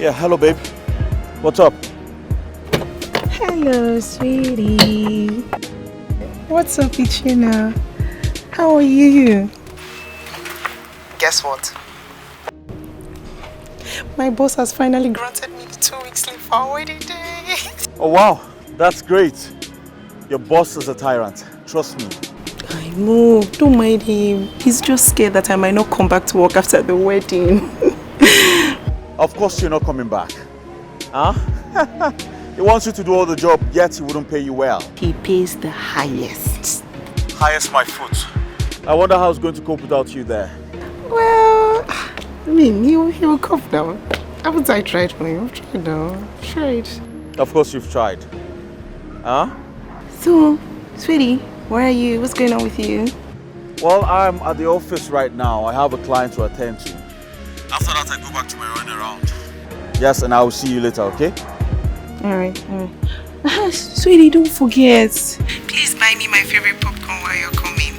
Yeah, hello, babe. What's up? Hello, sweetie. What's up, Georgina? How are you? Guess what? My boss has finally granted me the 2 weeks leave for our wedding day. Oh, wow. That's great. Your boss is a tyrant. Trust me. I know. Don't mind him. He's just scared that I might not come back to work after the wedding. Of course you're not coming back. Huh? He wants you to do all the job, yet he wouldn't pay you well. He pays the highest. Highest my foot. I wonder how he's going to cope without you there. Well, I mean, he will cope now. Haven't I tried for him? I've tried now. I've tried. Of course you've tried. Huh? So, sweetie, where are you? What's going on with you? Well, I'm at the office right now. I have a client to attend to. After that, I go back to my run around. Yes, and I will see you later, okay? Alright. Sweetie, don't forget. Please buy me my favorite popcorn while you're coming.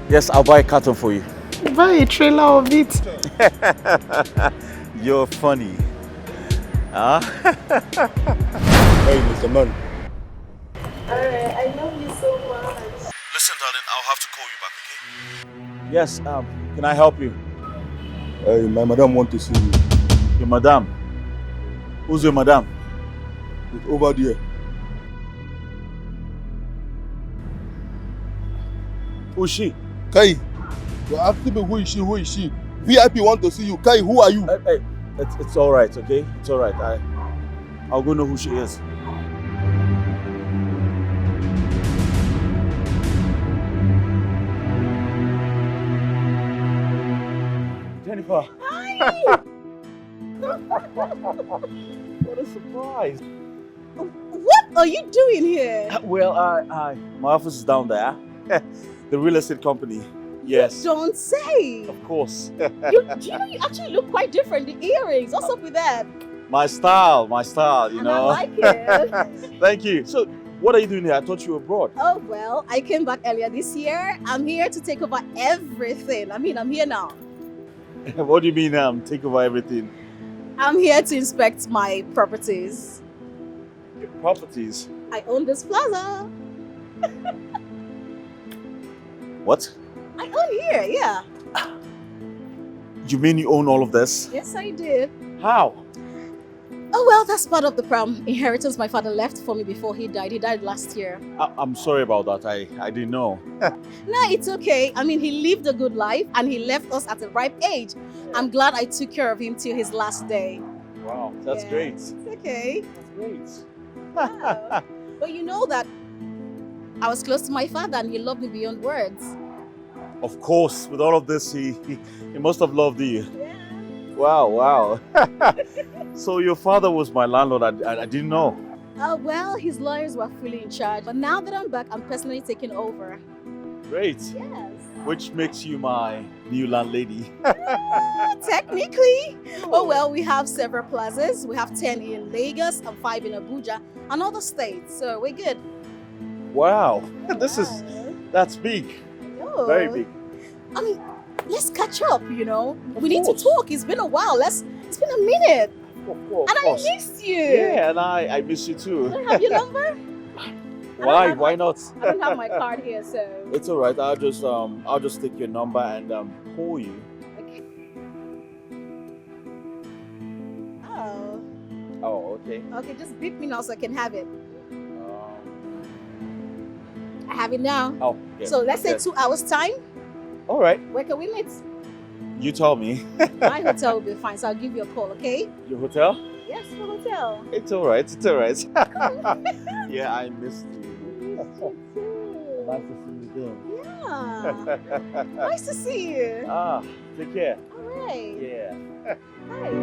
Yes, I'll buy a carton for you. Buy a trailer of it. You're funny. Huh? Hey, Mr. Man. Alright, I love you so much. Listen, darling, I'll have to call you back, okay? Yes, can I help you? Hey, my madam wants to see you. Your madam? Who's your madam? It's over there. Who's she? Kai, you're asking me who is she? Who is she? VIP want to see you. Kai, who are you? Hey, it's all right, okay? It's all right. I'll go know who she is. Jennifer. Hi! What a surprise. What are you doing here? Well, my office is down there. The real estate company. Yes. Don't say. Of course. Do you know you actually look quite different? The earrings, what's up with that? My style, you And know. I like it. Thank you. So, what are you doing here? I thought you were abroad. Oh, well, I came back earlier this year. I'm here to take over everything. I mean, I'm here now. What do you mean, take over everything? I'm here to inspect my properties. Your properties? I own this plaza. What? I own here, yeah. You mean you own all of this? Yes, I did. How? Oh, well, that's part of the inheritance my father left for me before he died. He died last year. I'm sorry about that. I didn't know. No, it's okay. I mean, he lived a good life and he left us at a ripe age. I'm glad I took care of him till his last day. Wow, that's Yeah, great. It's okay. That's great. Yeah. But you know that I was close to my father and he loved me beyond words. Of course, with all of this, he must have loved you. Yeah. Wow. So your father was my landlord. I didn't know. Well, his lawyers were fully in charge. But now that I'm back, I'm personally taking over. Great. Yes. Which makes you my new landlady. Technically. Oh, well, we have several plazas. We have 10 in Lagos and 5 in Abuja and other states. So we're good. Wow. Yeah. That's big. No. Very big. I mean, let's catch up, you know. We need to course. talk. It's been a while. It's been a minute. Of course. And I missed you. Yeah, and I miss you too. Do I have your number? Why? Why not? I don't have my card here, so. It's all right. I'll just take your number and call you. Okay. Oh. Oh, okay. Okay, just beep me now so I can have it. I have it now. Oh, yeah. So let's say Okay. 2 hours time. All right. Where can we meet? You tell me. My hotel will be fine, so I'll give you a call, okay? Your hotel? Yes, the hotel. It's all right. It's all right. Yeah, I missed you. Nice to see you again. Yeah. Nice to see you. Take care. All right. Yeah. Bye.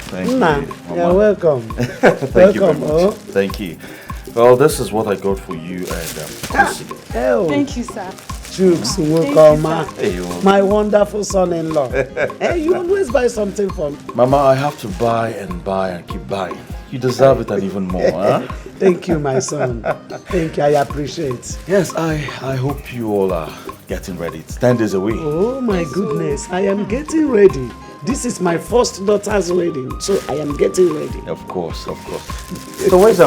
Thank you. Mama. You're welcome. Thank you very welcome, much. Thank you. Well, this is what I got for you and Lucy. Oh. Thank you, sir. Jukes, welcome, Hey, my wonderful son-in-law. Hey, you always buy something for me. Mama, I have to buy and keep buying. You deserve it and even more, huh? Thank you, my son. Thank you, I appreciate. Yes, I hope you all are getting ready. It's 10 days away. Oh my goodness, I am getting ready. This is my first daughter's wedding, so I am getting ready. Of course. So where's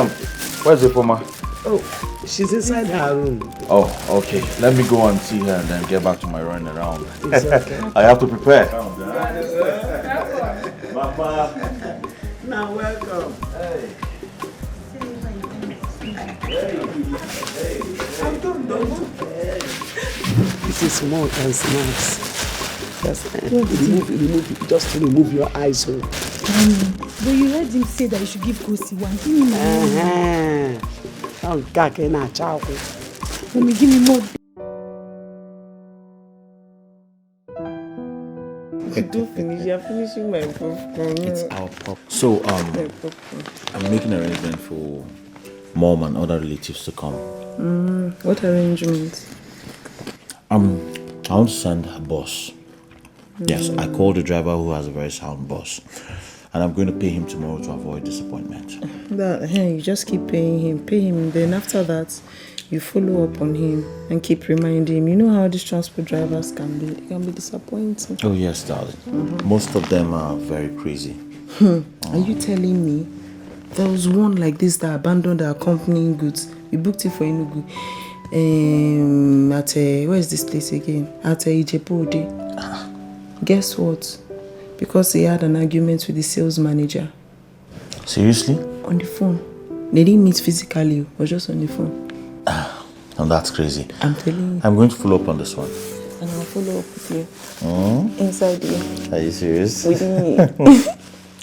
Ipoma? Oh, she's inside her room. Oh, okay. Let me go and see her and then get back to my running around. It's okay. I have to prepare. Mama. Now welcome. Hey. This is more than snacks. Just remove your eyes. But you heard him say that you should give Kosi one. Give me more. Mommy, give me more. Don't finish. You're finishing my popcorn. It's our pop. So, I'm making an arrangement for mom and other relatives to come. What arrangements? I want to send a bus. Yes, I called the driver who has a very sound bus. And I'm going to pay him tomorrow to avoid disappointment. You just keep paying him. Then after that, you follow up on him and keep reminding him. You know how these transport drivers can be. They can be disappointing. Oh yes, darling. Most of them are very crazy. Are you telling me there was one like this that abandoned our company goods? We booked it for Enugu. Where is this place again? At Ijebu. Guess what? Because he had an argument with the sales manager. Seriously? On the phone. They didn't meet physically, but just on the phone. And that's crazy. I'm telling you. I'm going to follow up on this one. And I'll follow up with you. Inside you. Are you serious? With me.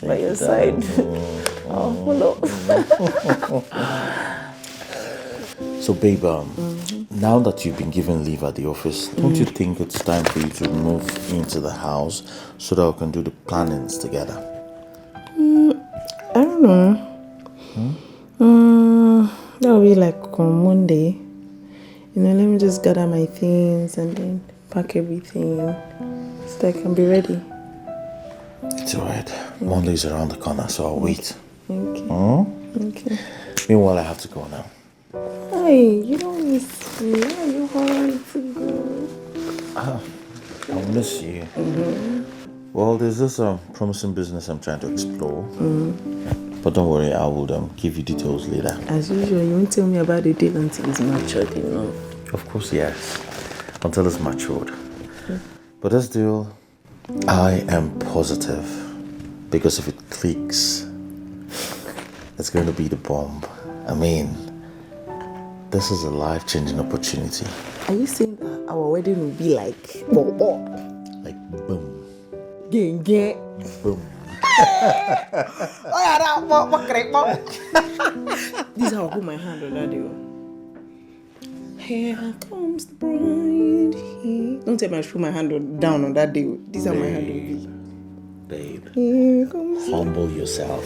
By your side. I'll follow. So babe, now that you've been given leave at the office, don't you think it's time for you to move into the house so that we can do the plannings together? I don't know. That'll be like on Monday. Let me just gather my things and then pack everything so that I can be ready. It's alright. Monday's around the corner, so I'll wait. Okay. Okay. Meanwhile, I have to go now. Hey, you don't miss me. Where are you hurrying to go? I'll miss you. Well, there's this promising business I'm trying to explore. But don't worry, I will give you details later. As usual, you won't tell me about the deal until it's matured, you know. Of course, yes. Until it's matured. But this deal, I am positive. Because if it clicks, it's going to be the bomb. I mean, this is a life-changing opportunity. Are you saying that our wedding will be like boom? Like boom. Gang. Boom. This is how I put my hand on that deal. Here comes the bride. Don't tell me I should put my hand down on that deal. This is how my hand will be. Babe, Here comes humble yourself.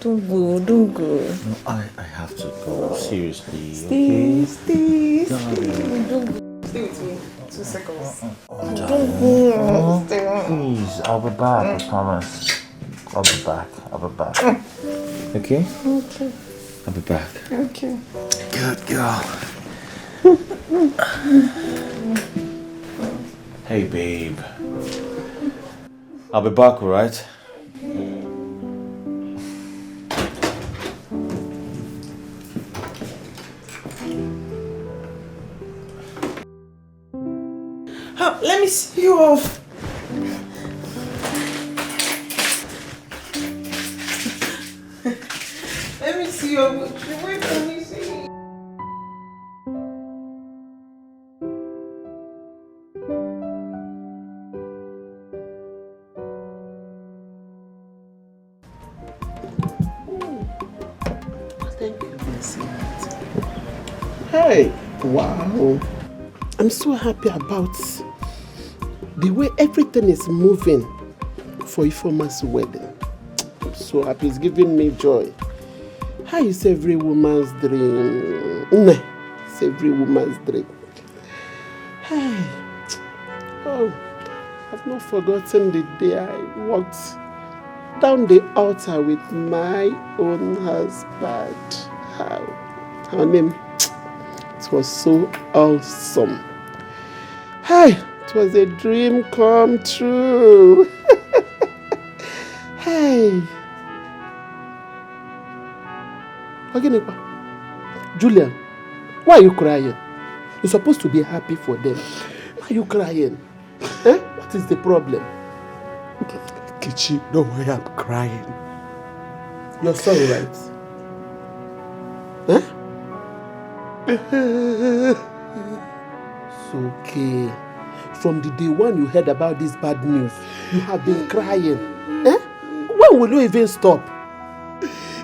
Don't go. No, I have to go. Seriously, Stay. Darling. Don't go. Stay with me. 2 seconds. Please, I'll be back, I promise. I'll be back. Okay? Okay. I'll be back. Okay. Good girl. Hey, babe. I'll be back, alright? Let me see you off. Let me see you off. Wait, let me see. Hey, wow. I'm so happy about the way everything is moving. for Ifeoma's wedding. I'm so happy. It's giving me joy. How is every woman's dream? It's every woman's dream. Hey. Oh, I've not forgotten the day I walked down the altar with my own husband. Her name, it was so awesome. Hey, it was a dream come true. Hey. Julian, why are you crying? You're supposed to be happy for them. Why are you crying? What is the problem? Kichi, no why I'm crying. You're sorry, right? It's okay. From the day one you heard about this bad news, you have been crying. When will you even stop?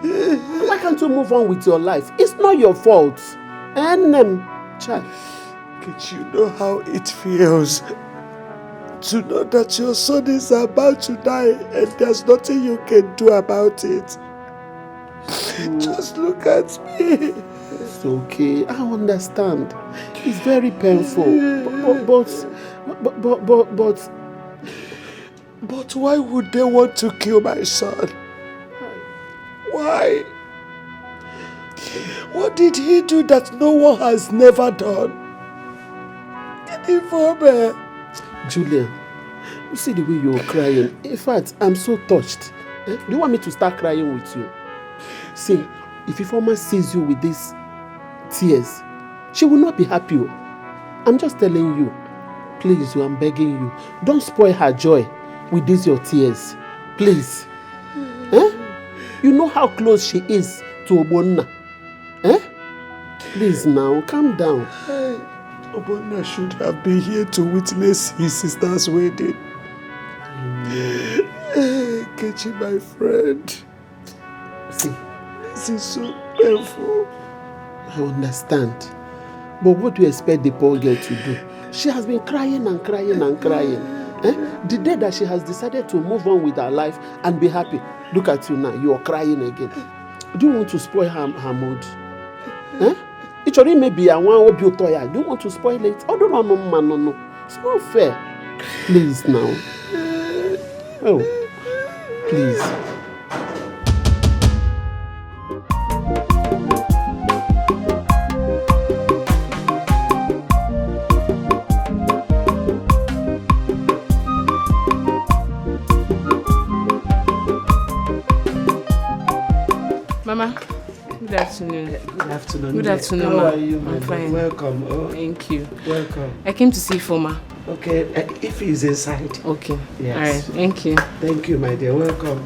Why can't you move on with your life? It's not your fault. Child. Kichi, you know how it feels to know that your son is about to die and there's nothing you can do about it. Just look at me. It's okay. I understand. It's very painful. But why would they want to kill my son? Why? What did he do that no one has never done? Julian, you see the way you're crying. In fact, I'm so touched. Do you want me to start crying with you? See, if Ifeoma sees you with these tears, she will not be happy. I'm just telling you. Please, I'm begging you. Don't spoil her joy with these your tears. Please. You know how close she is to Obonna. Please now, calm down. Obonna should have been here to witness his sister's wedding. Kechi, my friend. See, this is so painful. I understand. But what do you expect the poor girl to do? She has been crying and crying and crying. The day that she has decided to move on with her life and be happy, look at you now, you are crying again. Do you want to spoil her mood? It already may be a one or be toya. Do you want to spoil it? Oh, no. It's not fair. Please now. Oh, please. Mama, good afternoon. Good afternoon. Good afternoon, How ma. are you, I'm fine. Welcome. Oh, thank you. welcome. I came to see Foma. Okay, if he's inside. Okay. Yes. All right. Thank you. Thank you, my dear. Welcome.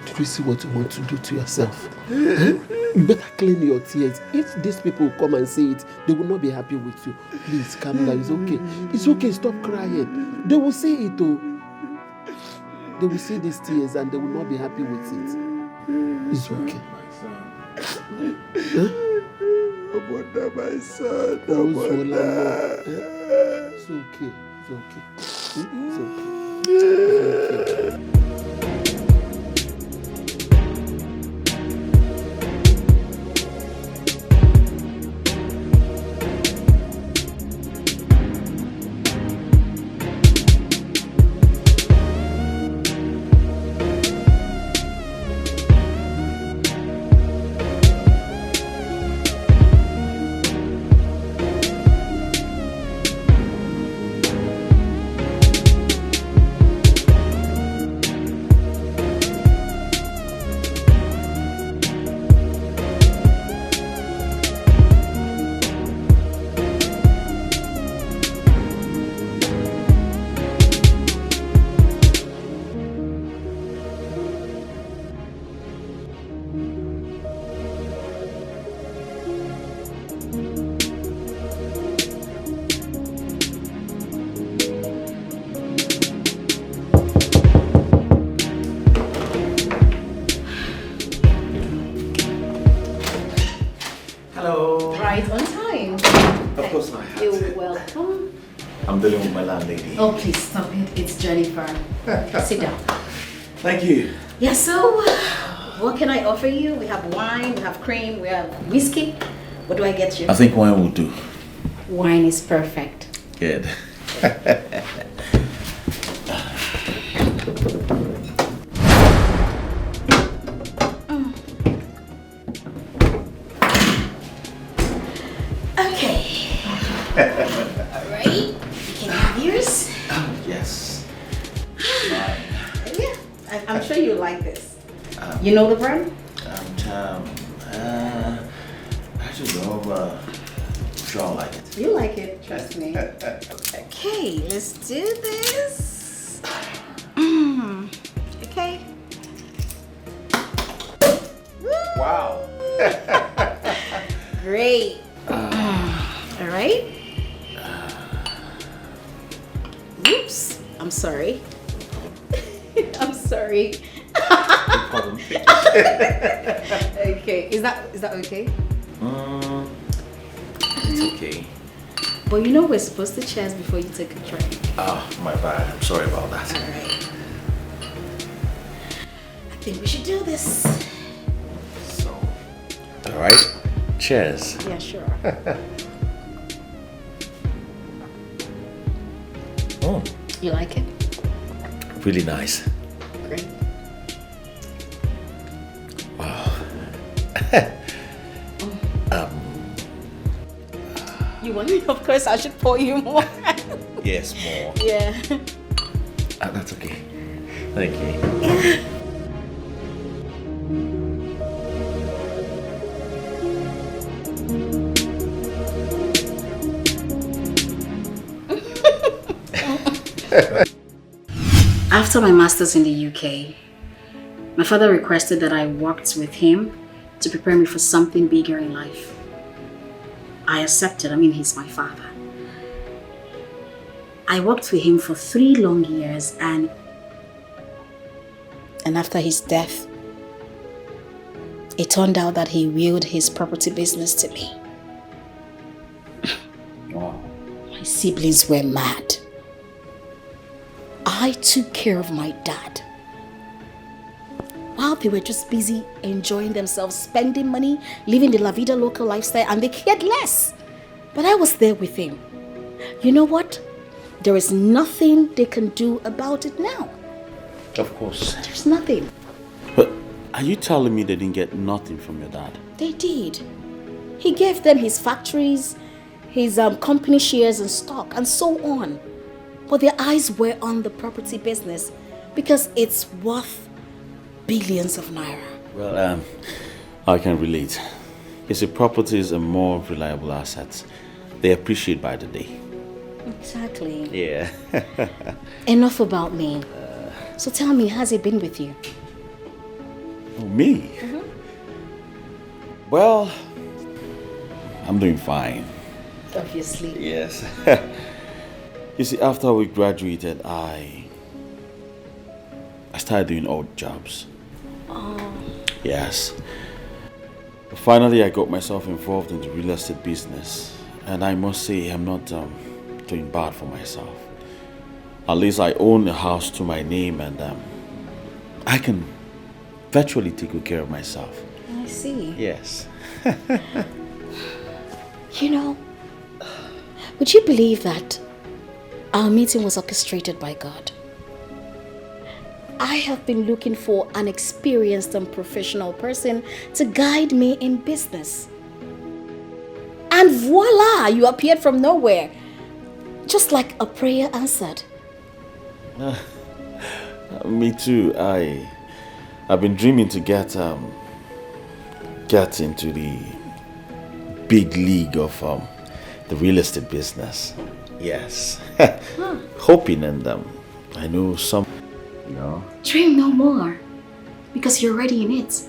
Did you see what you want to do to yourself? You better clean your tears. If these people come and see it, they will not be happy with you. Please calm down. It's okay. It's okay. Stop crying. They will see it too. They will see these tears and they will not be happy with it. It's okay. Obonna, my son. It's okay. It's okay. It's okay. It's okay. Hello. Right on time. Of course I have. You're welcome. I'm dealing with my landlady. Oh, please stop it. It's Jennifer. Sit down. Thank you. Yeah, so what can I offer you? We have wine, we have cream, we have whiskey. What do I get you? I think wine will do. Wine is perfect. Good. Okay. All right. You can have yours. Yes. Yeah, I'm sure you like this. You know the brand? I don't know, sure I like it. You like it, trust me. Okay, let's do this. Okay. Wow. Great. All right. Oops. I'm sorry. I'm sorry. No problem. Okay. Is that okay? It's okay. But you know we're supposed to cheers before you take a drink. Oh, my bad. I'm sorry about that. All right. I think we should do this. So, all right. Cheers. Yeah, sure. Oh, You like it? really nice. Great. Wow. You want me? Of course, I should pour you more. Yes, more. Yeah. That's okay. Thank you. After my master's in the UK, my father requested that I worked with him to prepare me for something bigger in life. I accepted. I mean, he's my father. I worked with him for 3 long years, and after his death, it turned out that he willed his property business to me. Wow. My siblings were mad. I took care of my dad while they were just busy enjoying themselves, spending money, living the La Vida local lifestyle, and they cared less. But I was there with him. You know what? There is nothing they can do about it now. Of course. There's nothing. But are you telling me they didn't get nothing from your dad? They did. He gave them his factories, his company shares and stock, and so on. But their eyes were on the property business because it's worth billions of naira. Well, I can relate. You see, properties are more reliable assets. They appreciate by the day. Exactly. Yeah. Enough about me. So tell me, how's it been with you? Oh, me? Well, I'm doing fine. Obviously. Yes. You see, after we graduated, I started doing odd jobs. Oh. Yes. Finally, I got myself involved in the real estate business, and I must say I'm not doing bad for myself. At least I own a house to my name, and I can virtually take good care of myself. I see. Yes. You know, would you believe that our meeting was orchestrated by God? I have been looking for an experienced and professional person to guide me in business. And voila, you appeared from nowhere. Just like a prayer answered. Me too. I've been dreaming to get into the big league of the real estate business. Yes. Hoping, and I know some, you know. Dream no more, because you're already in it.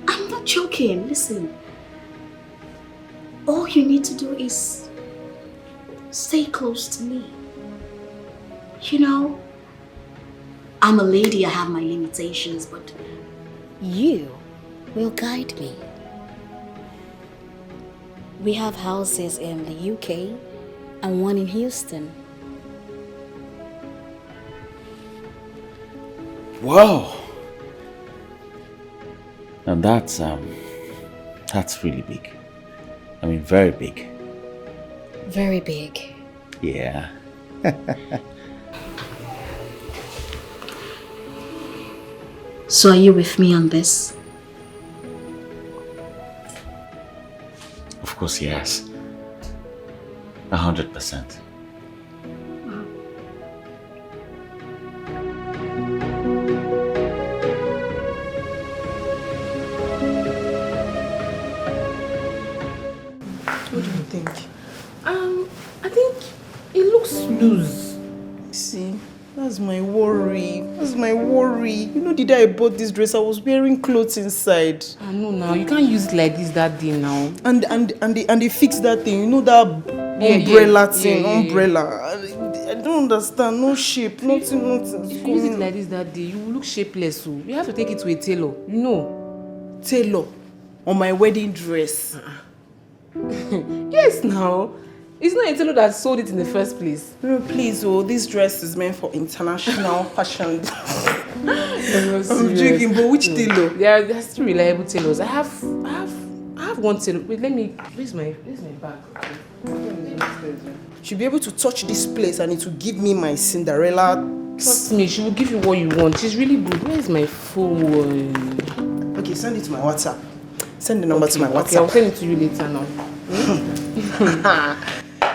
I'm not joking. Listen. All you need to do is stay close to me. You know, I'm a lady, I have my limitations, but you will guide me. We have houses in the UK and one in Houston. Wow. And that's really big. I mean, very big. Very big. Yeah. So are you with me on this? Of course, yes. 100%. What do you think? I think it looks loose. See, that's my worry. That's my worry. You know, the day I bought this dress, I was wearing clothes inside. I know now. You can't use it like this that day now. And they fixed that thing. You know that umbrella thing, umbrella. I don't understand. No shape, nothing. If you use it like this that day, you will look shapeless. So you have to take it to a tailor. You know. Tailor on my wedding dress. Yes, now. It's not a tailor that sold it in the first place. No, please, this dress is meant for international fashion. I'm joking, but which tailor? There are still reliable tailors. I have one tailor. Wait, where's my bag? She'll be able to touch this place and it will give me my Cinderella. Trust me, she will give you what you want. She's really good. Where's my phone? Okay, send it to my WhatsApp. Send the number to my WhatsApp. Okay, I'll send it to you later now.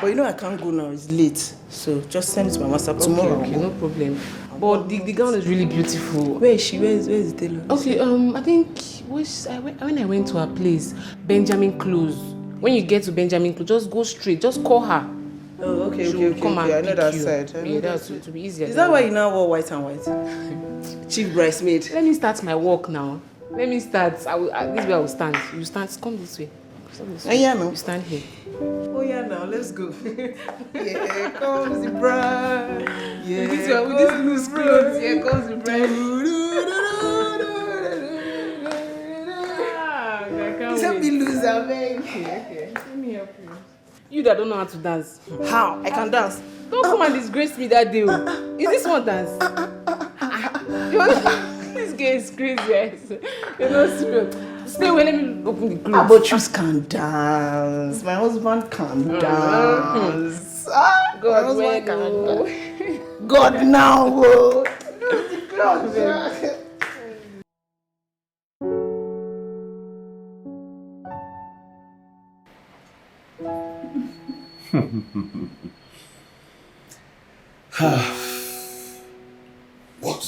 But you know I can't go now, it's late. So just send it to my WhatsApp tomorrow. Okay, no problem. But the gown is really beautiful. Where is she? Where is the tailor? Okay, I think when I went to her place, Benjamin Close. When you get to Benjamin Close, just go straight. Just call her. Oh, okay. Come and I know that pick you. side. Yeah, that will be easier. Is that why you now wear white and white? Chief bridesmaid. Let me start my walk now. Let me start. This way I will stand. You stand. Come this way. Oh yeah, no. You stand here. Oh yeah, now let's go. Here comes the bride. Yeah, with this loose clothes. Here comes the bride. Let me lose her, baby. Okay. Let me help you. You that don't know how to dance. How? I can dance. Don't come and disgrace me that day. Is this one dance? This girl is crazy. You're not serious. Stay away, let me open the clothes. Abochus can dance. My husband can dance. God, where can dance? God now. Lose the clothes. What?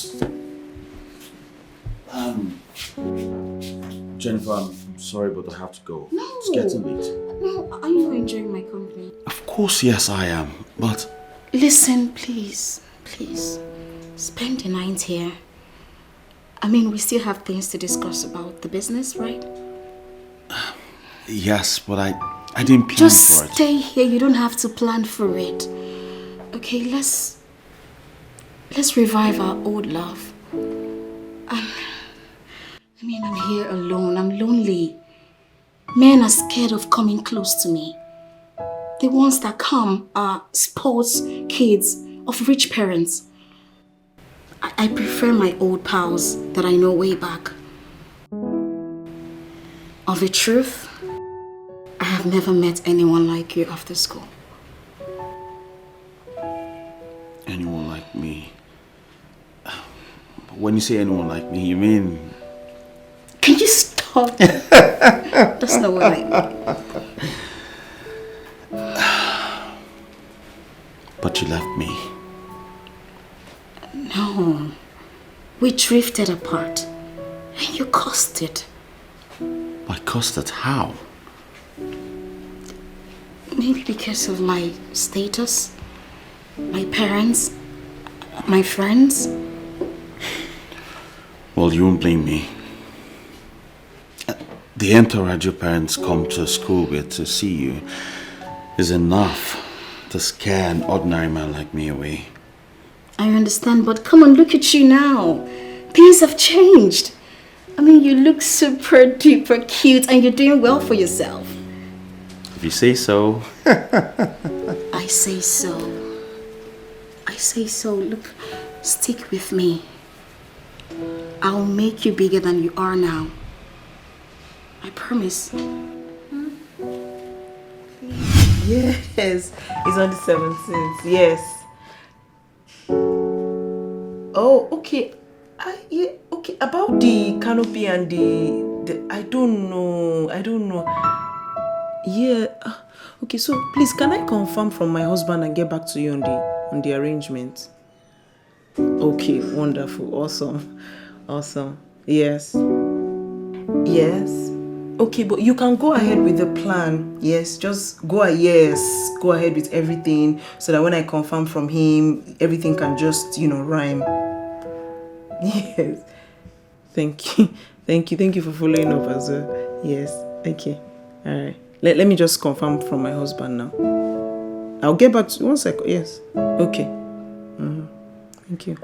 Jennifer, I'm sorry, but I have to go. No. It's getting late. No, are you not enjoying my company? Of course, yes, I am. But Listen, please. Spend the night here. I mean, we still have things to discuss about the business, right? yes, but I didn't plan Just for it. stay here. You don't have to plan for it. Okay, let's revive our old love. I'm here alone. I'm lonely. Men are scared of coming close to me. The ones that come are sports kids of rich parents. I prefer my old pals that I know way back. Of the truth, I have never met anyone like you after school. Anyone like me? When you say anyone like me, you mean... Can you stop? That's not what I mean. But you left me. No. We drifted apart. And you caused it. I caused it? How? Maybe because of my status, my parents, my friends. Well, you won't blame me. The entourage your parents come to school with to see you is enough to scare an ordinary man like me away. I understand, but come on, look at you now. Things have changed. I mean, you look super duper cute and you're doing well for yourself. If you say so. I say so. I say so. Look, stick with me. I'll make you bigger than you are now. I promise. Yes, it's on the 17th. Yes. Oh, okay. Okay. About the canopy and the I don't know. Yeah. Okay. So please, can I confirm from my husband and get back to you on the arrangement? Okay. Wonderful. Awesome. Yes. Okay, but you can go ahead with the plan. Yes, just go ahead with everything so that when I confirm from him, everything can just, rhyme. Yes. Thank you for following up as well. Yes. Okay. All right. Let me just confirm from my husband now. I'll get back to you 1 second. Yes. Okay. Thank you.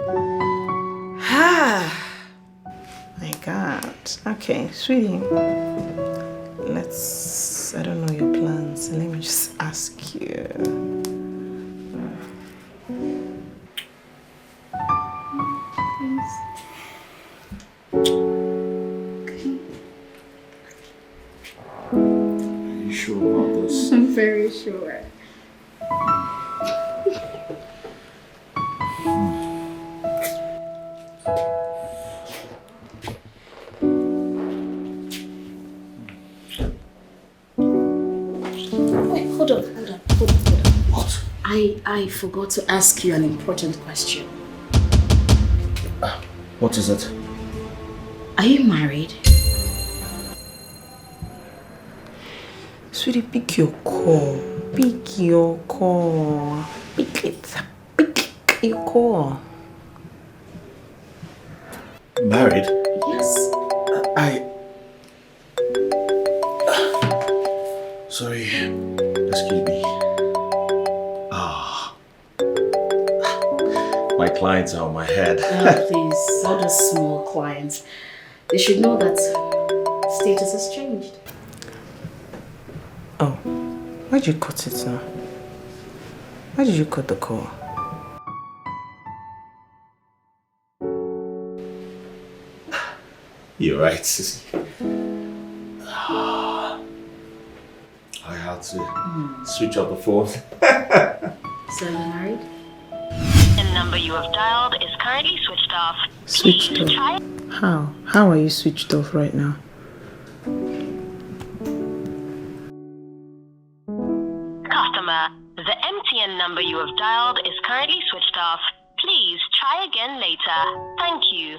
My God. Okay, sweetie. I don't know your plans. Let me just ask you. Are you sure about this? I'm very sure. Hold on. What? I forgot to ask you an important question. What is it? Are you married? Sweetie, pick your call. Pick your call. Pick it. Pick your call. Married? Yes. Sorry. Excuse me. My clients are on my head. Please, all the small clients. They should know that status has changed. Oh, why'd you cut it now? Why did you cut the call? You're right, Sissy. I had to switch off the phone. So you're married? The number you have dialed is currently switched off. Switched Please try off? How? How are you switched off right now? Customer, the MTN number you have dialed is currently switched off. Please try again later. Thank you.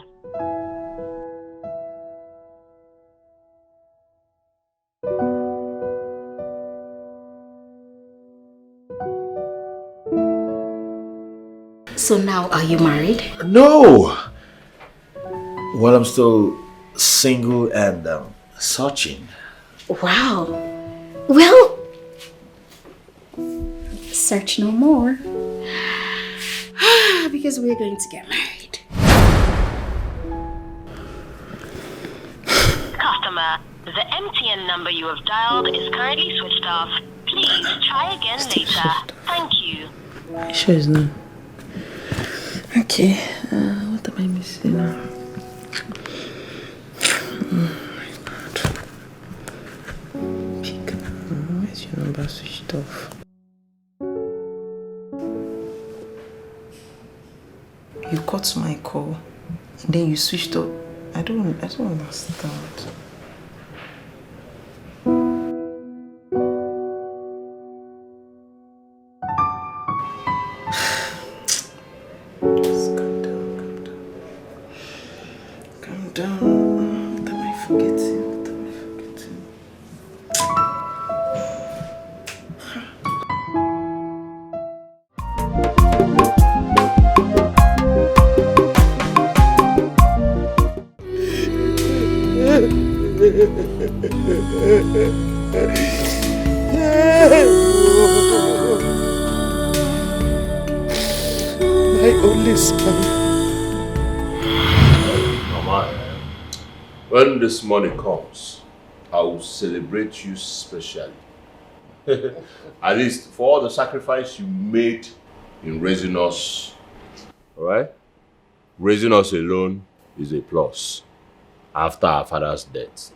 So now, are you married? No! Well, I'm still single and searching. Wow. Well, search no more. Because we're going to get married. Customer, the MTN number you have dialed is currently switched off. Please try again later. Thank you. Are you sure it's not? Okay, what am I missing now? Oh my God. Pick. Where's your number switched off? You cut my call and then you switched off. I don't understand. My only son. Mama, When this money comes, I will celebrate you specially. At least for all the sacrifice you made in raising us. Alright? Raising us alone is a plus. After our father's death.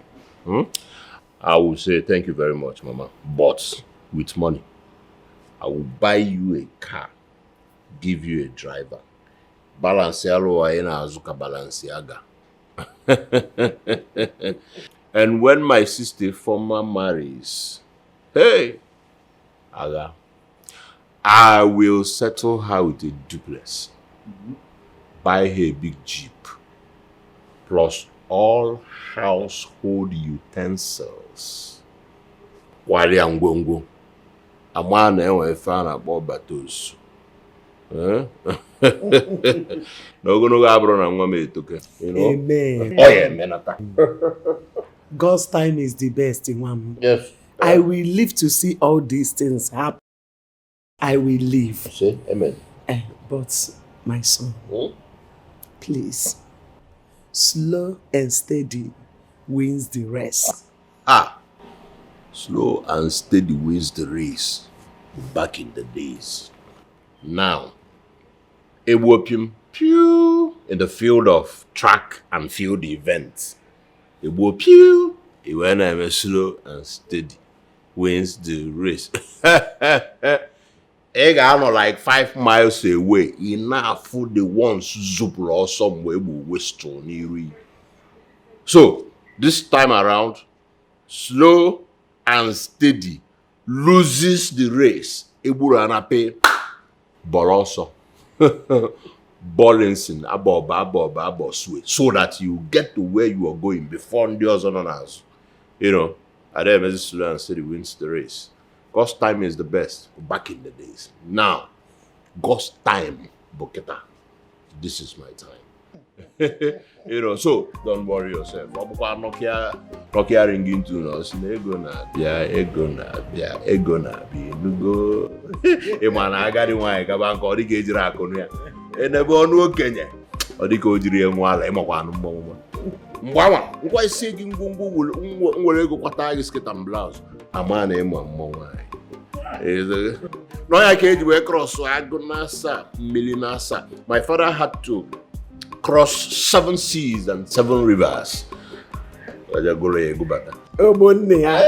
I will say thank you very much, Mama. But with money, I will buy you a car, give you a driver. Balenciaga. And when my sister former marries, hey, Aga, I will settle her with a duplex. Buy her a big jeep. Plus all household utensils. Wali Angongo. A man and fan about battles. No gonna go abroad and woman took it. You know? Amen. Oh yeah, man. God's time is the best in one. Yes. I will live to see all these things happen. I will live. Say amen. But my son, please, slow and steady wins the race. Slow and steady wins the race. Back in the days. Now, a whooping pew in the field of track and field events. A whoop pew when I'm slow and steady wins the race. I got like 5 miles away. Enough for the ones zoop or somewhere will waste on you. So this time around, slow and steady loses the race. Eburanape, but also balancing above sway, so that you get to where you are going before the other house. You know, and then slow and steady wins the race. God's time is the best back in the days. Now, God's time, Boketa. This is my time. You know, so don't worry yourself. Nokia ringing to us. Ego na bia. Nugo. Emana agadi wine kabanko odi kejira akonu ya. Enebe onu okenye. Odi ko jiri enwala emakwa nu mmo. Mgbawa, nkwa isi gi ngwongwo nwere ego kwata gi skit and blouse. Amana emo mmo wine. No ya ke eji we cross agunasa, milinasa. My father had to cross 7 seas and 7 rivers. Aja golo ye gubata. Obonne ya.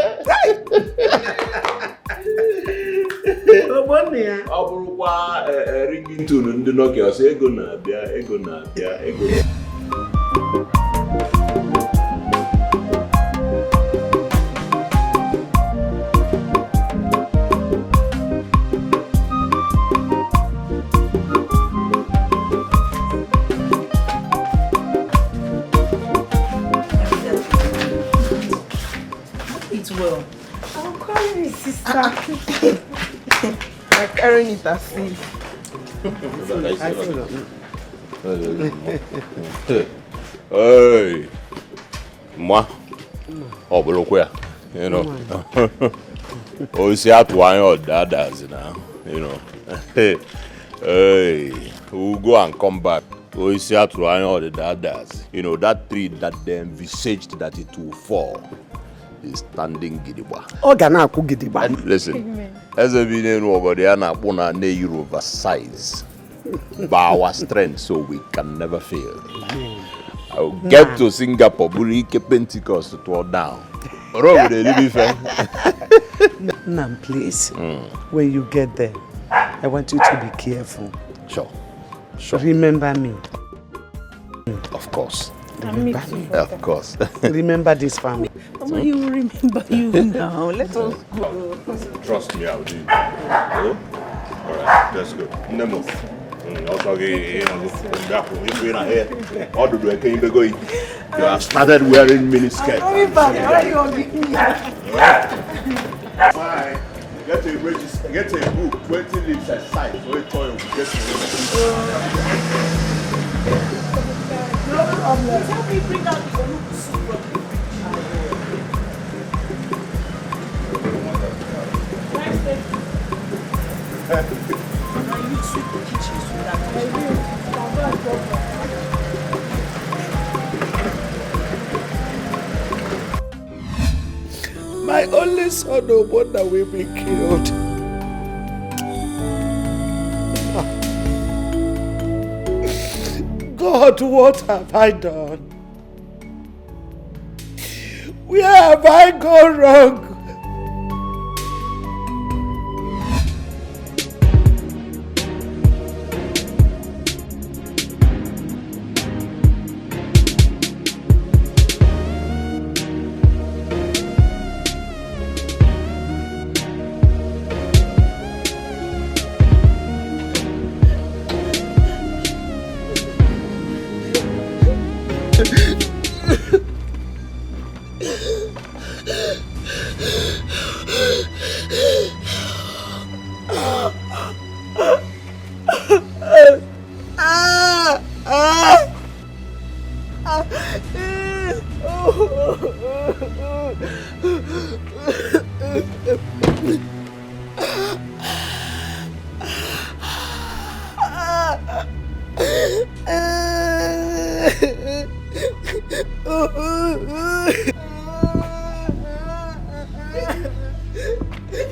Obonne ya. Oburukwa ringing tune ndi Nokia say ego na bia. Well, I'm calling it sister. I'm carrying it as if. Hey, moi, Obolokwe, you know. Oh, see how to wine your dadas now, you know. Hey, we'll go and come back. Oh, see how to wine all the dadas. You know, that tree that they envisaged that it will fall. Standing gidiba. Ogana ku gidiba. Listen, as a been over there na puna ne Euro size. By our strength, so we can never fail. I will get to Singapore, Burike Pentecost to throw down. Nam, please. When you get there, I want you to be careful. Sure. Remember me. Of course. Remember me. Of course. Remember this family. Mama, you will remember you now. Let us go. Trust me, I will do it. Oh? Alright, let's go. Nemo. Also, you have started wearing mini skirt. Bye. Get a book, 20 leaves aside, so a toy will get No problem. Help me bring out the soup. You sweep the kitchen so that I will. My only son, no wonder will be killed. God, what have I done? Where have I gone wrong?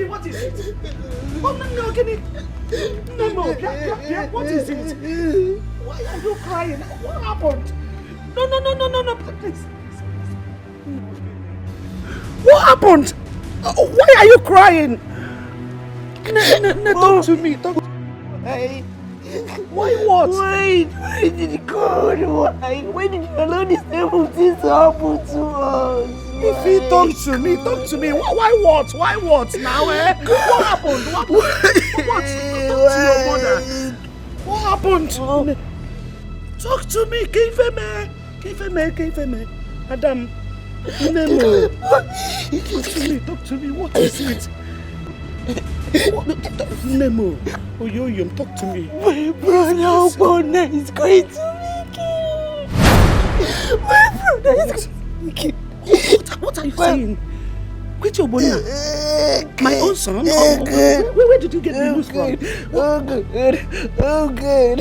What is it? Oh, no, can it? No, Pia, what is it? Why are you crying? What happened? No, please. What happened? Why are you crying? No, talk to me. Talk to me. Hey. Why what? Why did God? Why did you allow this terrible thing to happen to us? If he talk to me. Why what now, eh? What happened? What? Talk to your mother. What happened? Talk to me, Kifeme. Adam, Nemo. Talk to me, what is it? Nemo, Oyoyom, talk to me. My brother Obona is going to be killed. My brother is going to be killed. What are you saying? Quit your Obona. My own son? Where did you get the news from? Oh good.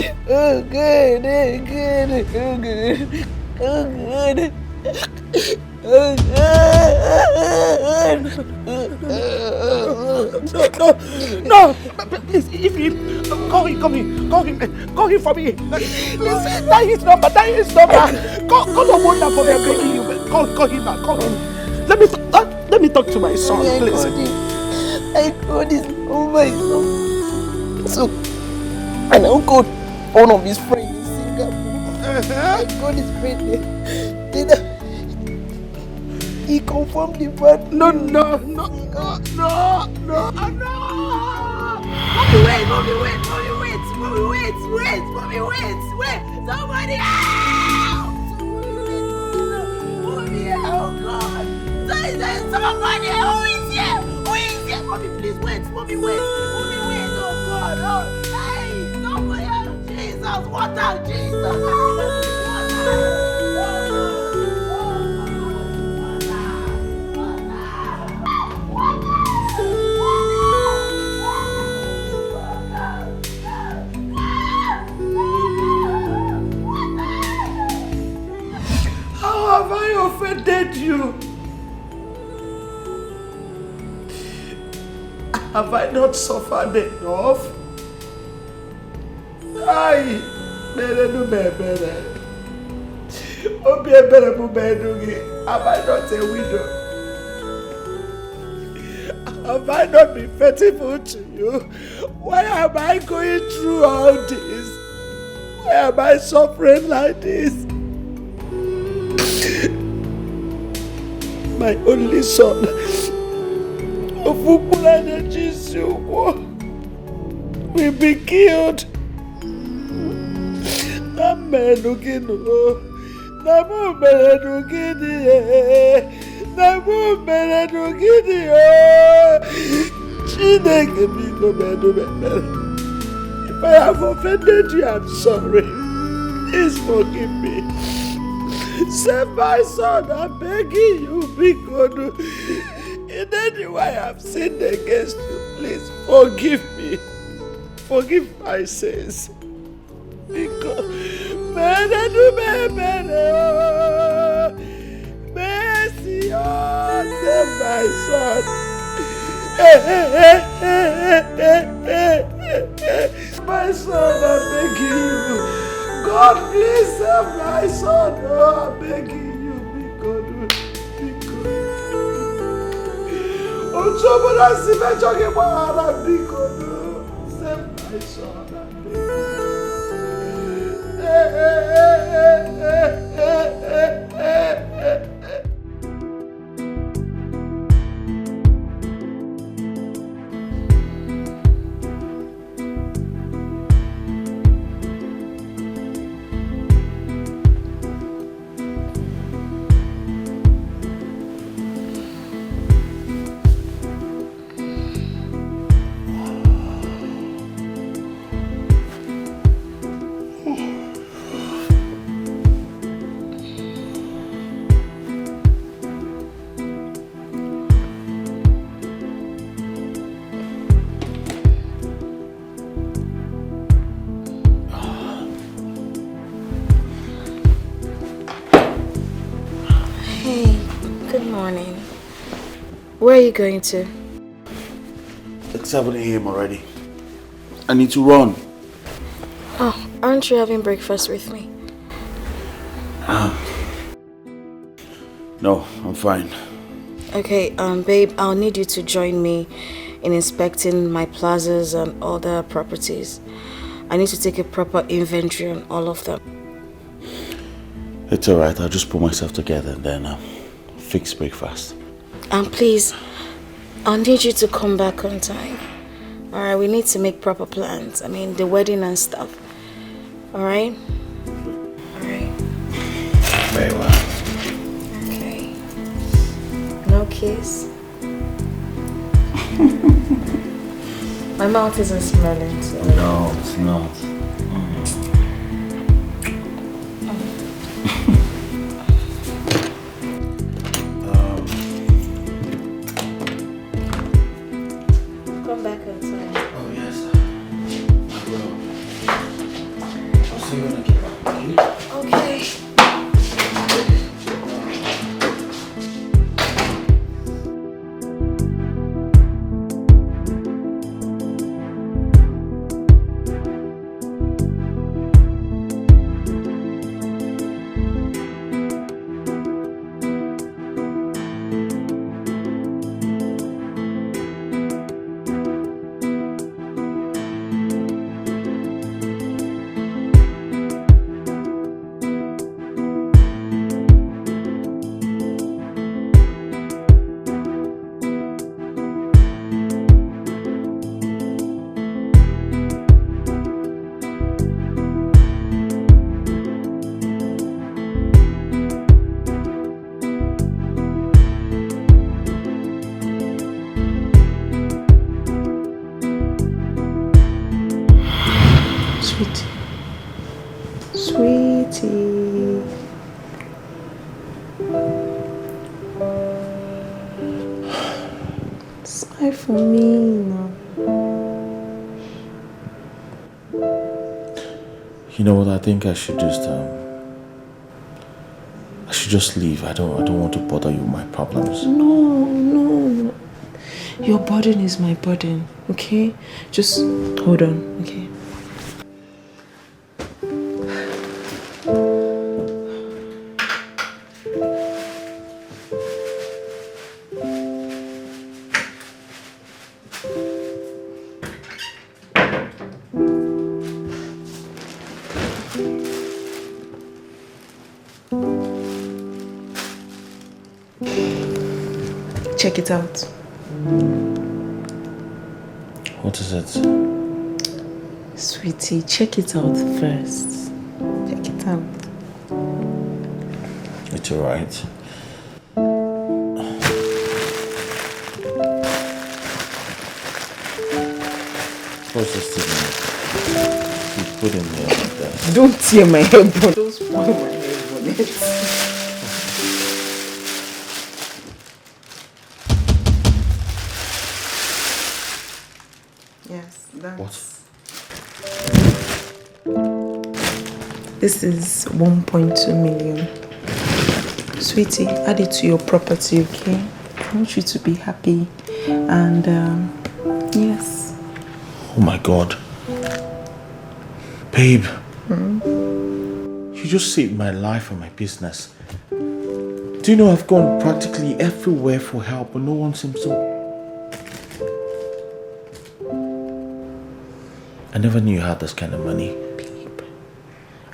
No, please, if him, call him for me. Listen, that is number. Call Obona for me, begging you. Call him now, call him. Let me talk to my son, please. I called his my son. So, and I called one of his friends in Singapore. I called his friend there. He confirmed the fact. No. Mommy, wait. Somebody out! Oh God! Somebody, who is here? Mommy, please wait. Mommy, wait. Oh God! Oh, hey! Somebody out! Jesus! Water! Jesus! How have I offended you? Have I not suffered enough? Aye, Am I not a widow? Have I not been faithful to you? Why am I going through all this? Why am I suffering like this? My only son, will be killed. If I have offended you, I'm sorry. Please forgive me. Save my son, I'm begging you, big God. In any way I have sinned against you, please forgive me. Forgive my sins. Because mercy, save my son. My son, I'm begging you. God, please save my son. Oh, I'm begging you. Be good. Be good. Oh, trouble, I see my jogging about. Be good. Save my son. I'm Where are you going to? It's 7 a.m. already. I need to run. Oh, aren't you having breakfast with me? No, I'm fine. Okay, babe, I'll need you to join me in inspecting my plazas and other properties. I need to take a proper inventory on all of them. It's alright, I'll just put myself together and then fix breakfast. And please, I'll need you to come back on time. Alright, we need to make proper plans. I mean, the wedding and stuff. Alright? Alright. Very well. Okay. No kiss? My mouth isn't smelling, so... No, it's not. Come back on time. Oh, yes. I will. I'll see you when I get back. Okay. Sweetie. Smile for me now. You know what? I think I should just leave. I don't want to bother you with my problems. No. Your burden is my burden, okay? Just hold on, okay? Check it out. What is it? Sweetie, check it out first. Check it out. It's alright. What's this thing? You put in there like that. Don't tear my hair bonnet. Don't spoil my hair bonnet. Yes, that's... What? This is 1.2 million. Sweetie, add it to your property, okay? want you to be happy. And yes. Oh my God. Babe. You just saved my life and my business. Do you know I've gone practically everywhere for help, but no one seems to... I never knew you had this kind of money. Babe,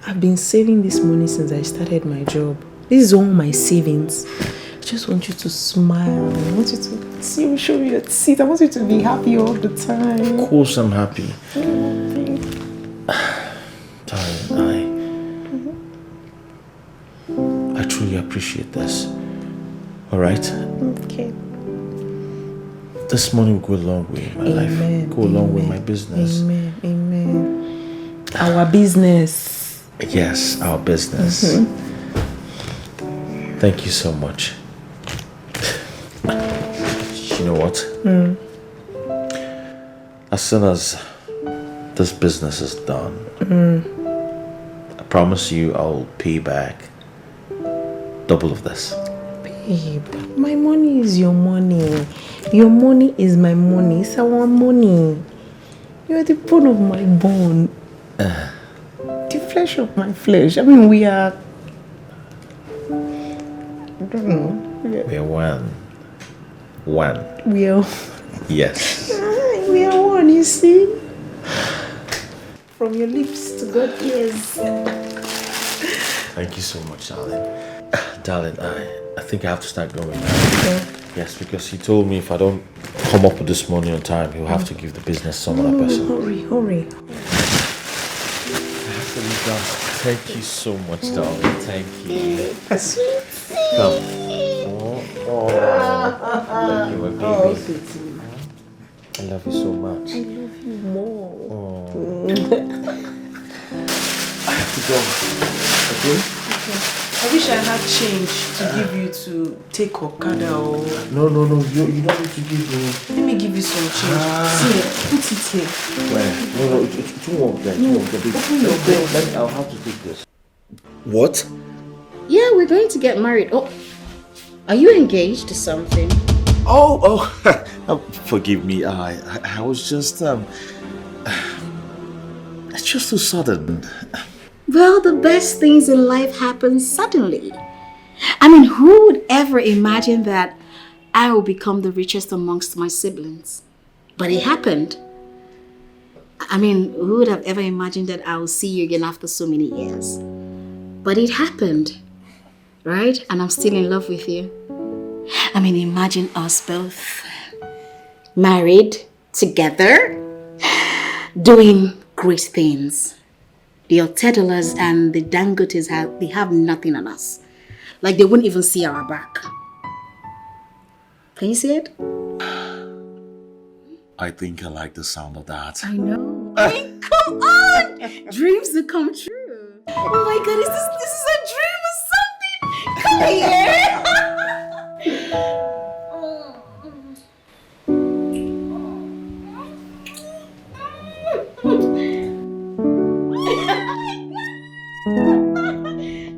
I've been saving this money since I started my job. This is all my savings. I just want you to smile. I want you to show me your teeth. I want you to be happy all the time. Of course I'm happy. Darling, I truly appreciate this. Alright? Okay. This money will go a long way in my life. Go a long way in my business. Amen. Amen. Our business. Yes, our business. Thank you so much. You know what? As soon as this business is done, I promise you I'll pay back double of this. Babe, my money is your money. Your money is my money. It's our money. You're the bone of my bone. The flesh of my flesh. I mean, we are... I don't know. We are one. One. We are... Yes. We are one, you see? From your lips to God's ears. Thank you so much, darling. Darling, I think I have to start going now. Yeah. Yes, because he told me if I don't come up with this money on time, he'll have to give the business to some other person. Hurry. I have to leave now. Thank you so much, darling. Thank you. Come. Oh. Thank you, my baby. I love you so much. I love you more. I have to go. Okay? I wish I had change to give you to take Okada or... No. You don't need to give me. Let me give you some change. See, put it here. Where? No, it won't work. It won't work. I'll have to take this. What? Yeah, we're going to get married. Oh, are you engaged to something? Oh, forgive me. I was just it's just too sudden. Well, the best things in life happen suddenly. I mean, who would ever imagine that I will become the richest amongst my siblings? But it happened. I mean, who would have ever imagined that I will see you again after so many years? But it happened, right? And I'm still in love with you. I mean, imagine us both married, together, doing great things. The Otedolas and the Dangotes have nothing on us. Like they wouldn't even see our back. Can you see it? I think I like the sound of that. I know. I mean, come on! Dreams that come true. Oh my God, this is a dream or something? Come here!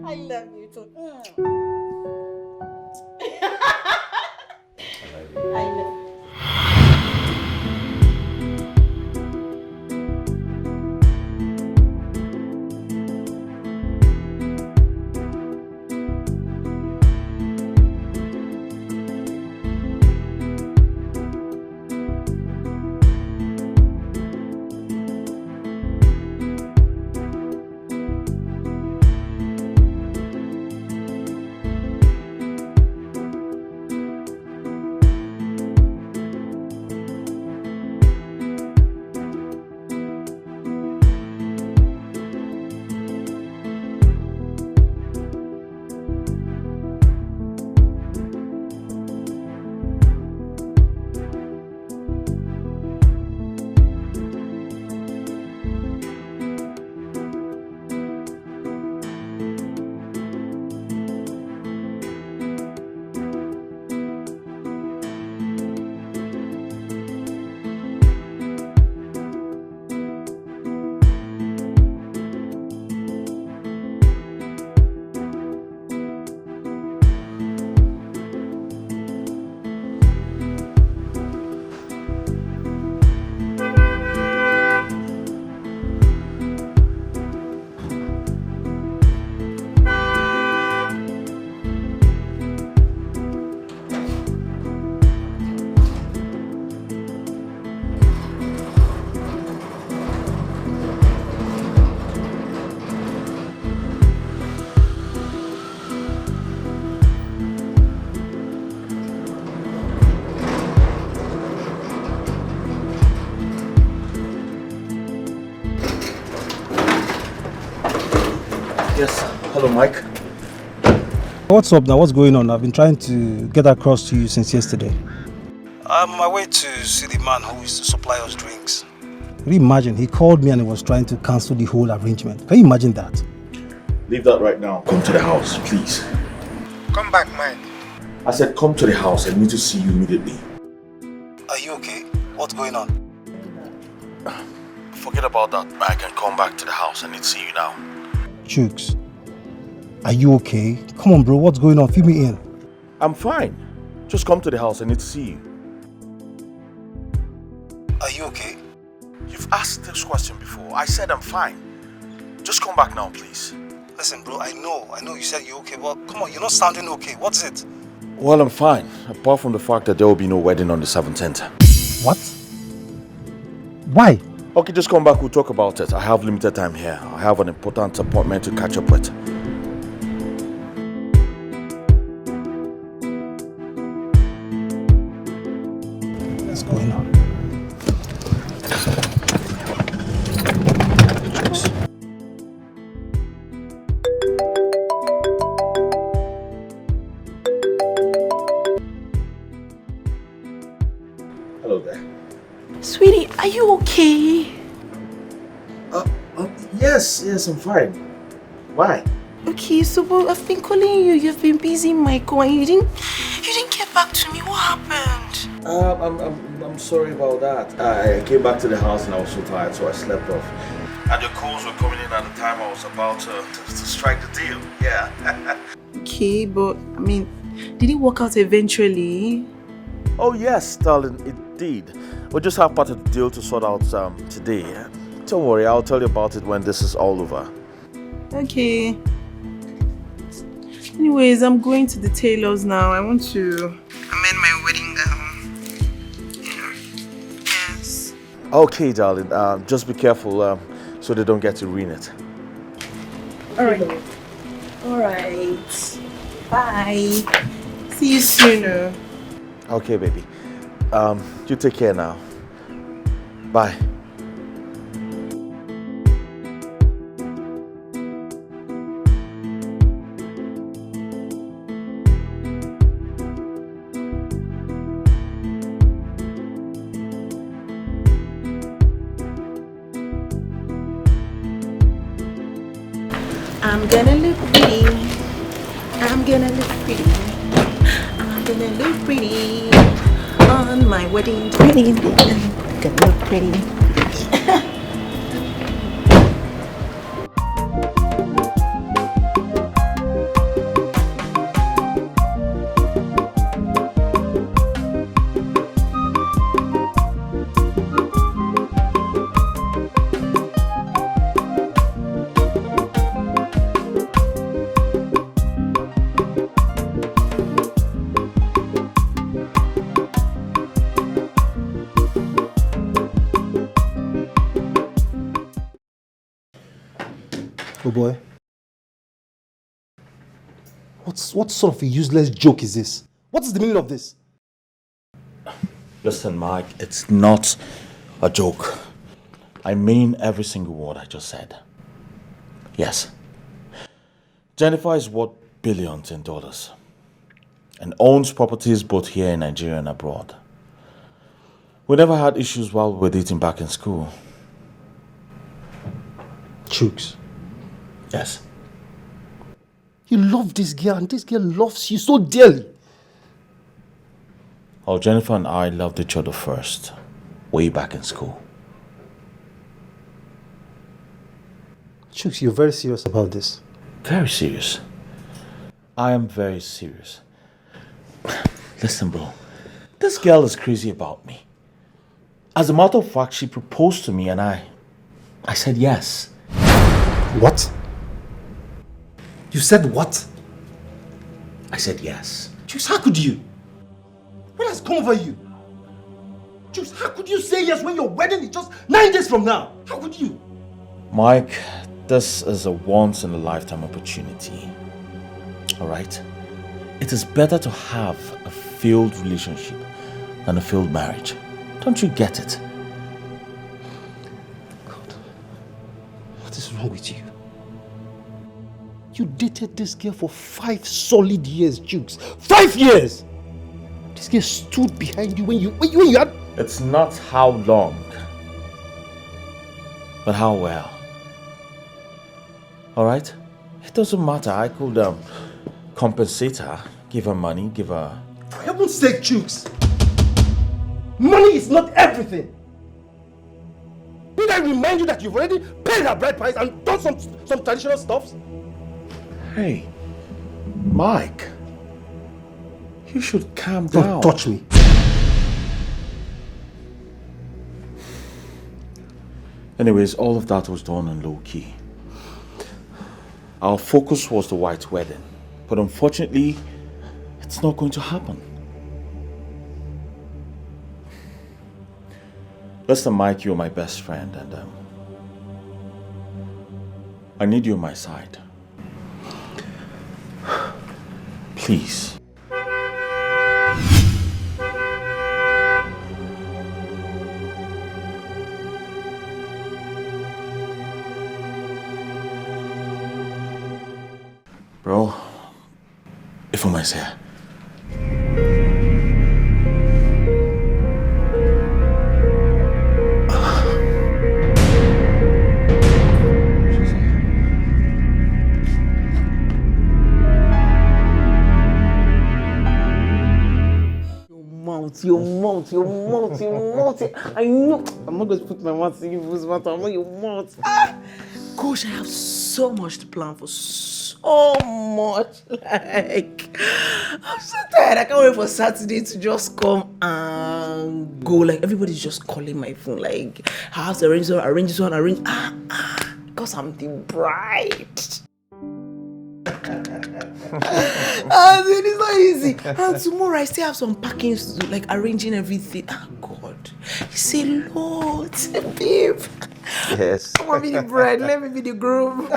I love you too. I love you. Yes. Hello, Mike. What's up now? What's going on? I've been trying to get across to you since yesterday. I'm on my way to see the man who is to supply us drinks. Can you imagine? He called me and he was trying to cancel the whole arrangement. Can you imagine that? Leave that right now. Come to the house, please. Come back, Mike. I said come to the house. I need to see you immediately. Are you okay? What's going on? Forget about that, Mike, and come back to the house. I need to see you now. Chooks, are you okay? Come on, bro. What's going on? Fill me in. I'm fine. Just come to the house. I need to see you. Are you okay? You've asked this question before. I said I'm fine. Just come back now, please. Listen, bro, I know you said you're okay, but come on, you're not sounding okay. What's it? Well, I'm fine. Apart from the fact that there will be no wedding on the 17th. What? Why? Okay, just come back. We'll talk about it. I have limited time here. I have an important appointment to catch up with. What's going on? Hello there. Sweetie, are you okay? Yes, I'm fine. Why? Okay, so I've been calling you. You've been busy, Michael, and you didn't get back to me. What happened? I'm sorry about that. I came back to the house and I was so tired, so I slept off. And your calls were coming in at the time I was about to strike the deal. Yeah. Okay, but I mean, did it work out eventually? Oh yes, darling, it did. We'll just have part of the deal to sort out today. Don't worry, I'll tell you about it when this is all over. Okay. Anyways, I'm going to the tailor's now. I want to amend my wedding gown. Yes. Okay, darling. Just be careful so they don't get to ruin it. Alright. Alright. Bye. See you soon. Okay, baby. You take care now. Bye. I'm gonna look pretty. I'm gonna look pretty. I'm gonna look pretty on my wedding day. I'm gonna look pretty. Oh boy. What sort of a useless joke is this? What is the meaning of this? Listen, Mike, it's not a joke. I mean every single word I just said. Yes. Jennifer is worth billions in dollars and owns properties both here in Nigeria and abroad. We never had issues while we were dating back in school. Chooks. Yes. You love this girl and this girl loves you so dearly. Oh, Jennifer and I loved each other first, way back in school. Chooks, you're very serious about this. Very serious. I am very serious. Listen, bro. This girl is crazy about me. As a matter of fact, she proposed to me and I said yes. What? You said what? I said yes. Chooks, how could you? What has come over you? Chooks, how could you say yes when your wedding is just 9 days from now? How could you? Mike, this is a once-in-a-lifetime opportunity. Alright? It is better to have a failed relationship than a failed marriage. Don't you get it? God, what is wrong with you? You dated this girl for 5 solid years, Jukes. 5 years! This girl stood behind you when you had... It's not how long, but how well. Alright? It doesn't matter. I could compensate her, give her money, give her... For heaven's sake, Jukes! Money is not everything! Did I remind you that you've already paid her bride price and done some traditional stuffs? Hey, Mike, you should calm down. Don't touch me. Anyways, all of that was done on low key. Our focus was the white wedding, but unfortunately, it's not going to happen. Listen, Mike, you're my best friend, and I need you on my side. Please. Bro, if I'm here. Your mouth. I know. I'm not going to put my mouth in your mouth. I know your mouth. Gosh, I have so much to plan for. So much. Like, I'm so tired. I can't wait for Saturday to just come and go. Like, everybody's just calling my phone. Like, I have to arrange this one. Because I'm the bride. It's not easy. And tomorrow I still have some packing to do, like arranging everything. Oh God, it's a lot, babe. Yes. Come on, be the bride. Let me be the groom.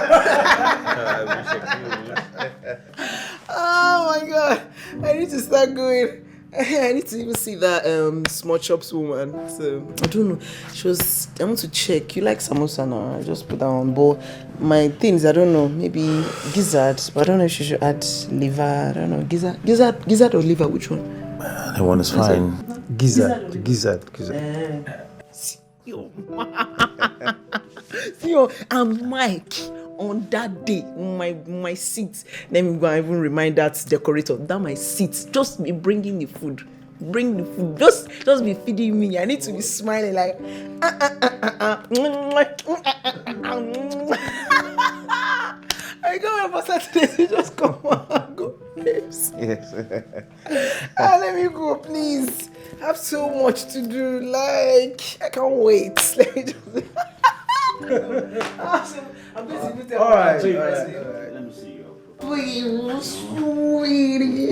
Oh my God, I need to start going. I need to even see that small chops woman. So I don't know. I want to check. You like samosa now? I just put that on. But my things, I don't know. Maybe gizzard. But I don't know if she should add liver. I don't know. Gizzard or liver? Which one? That one is fine. Gizzard. See, I'm Mike. On that day, my seat, let me go and even remind that decorator that my seat, just be bringing the food. Bring the food. Just be feeding me. I need to be smiling like I can't wait for Saturday to just come and go. Yes. Let me go, please. I have so much to do. Like, I can't wait. Let me just... I'm going to All right. Let me see you. Please, sweetie.